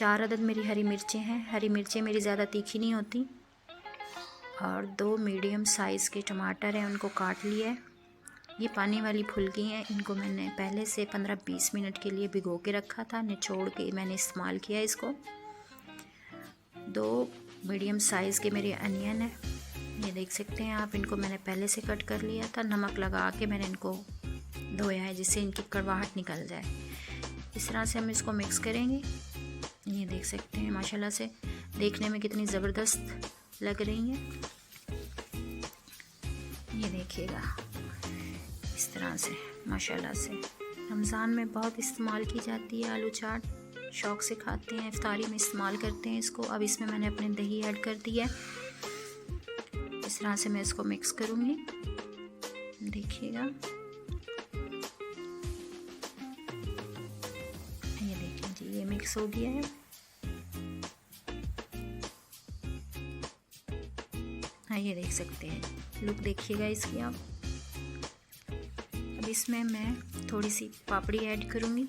4 अदद मेरी हरी मिर्चें हैं। हरी मिर्चें मेरी ज़्यादा तीखी नहीं होती। और 2 मीडियम साइज़ के टमाटर हैं, उनको काट लिया है। ये पानी वाली फुल्की हैं, इनको मैंने पहले से 15-20 मिनट के लिए भिगो के रखा था, निचोड़ के मैंने इस्तेमाल किया इसको। 2 मीडियम साइज़ के मेरे अनियन हैं, ये देख सकते हैं आप। इनको मैंने पहले से कट कर लिया था, नमक लगा के मैंने इनको धोया है जिससे इनकी कड़वाहट निकल जाए। इस तरह से हम इसको मिक्स करेंगे। ये देख सकते हैं माशाल्लाह से देखने में कितनी ज़बरदस्त लग रही हैं। ये देखिएगा इस तरह से माशाल्लाह से। रमज़ान में बहुत इस्तेमाल की जाती है आलू चाट, शौक़ से खाते हैं, इफ्तारी में इस्तेमाल करते हैं इसको। अब इसमें मैंने अपने दही ऐड कर दिया है। इस तरह से मैं इसको मिक्स करूँगी, देखिएगा। ये देखिए जी, ये मिक्स हो गया है। हाँ, ये देख सकते हैं, लुक देखिएगा इसकी आप। अब इसमें मैं थोड़ी सी पापड़ी ऐड करूँगी,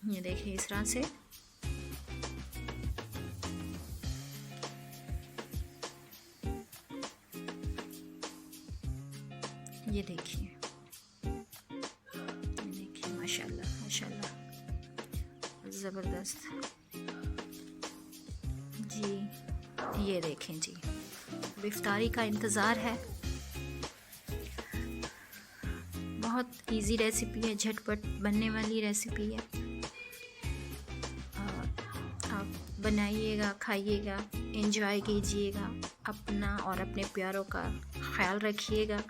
ये देखिए इस तरह से। ये देखिए माशाल्लाह माशाल्लाह ज़बरदस्त जी। ये देखें जी, अब इफ्तारी का इंतज़ार है। बहुत इजी रेसिपी है, झटपट बनने वाली रेसिपी है। आप बनाइएगा, खाइएगा, एंजॉय कीजिएगा, अपना और अपने प्यारों का ख्याल रखिएगा।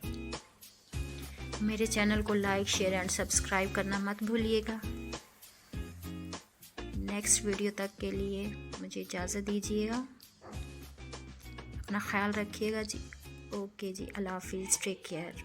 मेरे चैनल को लाइक, शेयर एंड सब्सक्राइब करना मत भूलिएगा। नेक्स्ट वीडियो तक के लिए मुझे इजाज़त दीजिएगा। अपना ख्याल रखिएगा जी। ओके जी, अल्लाह हाफिज़, टेक केयर।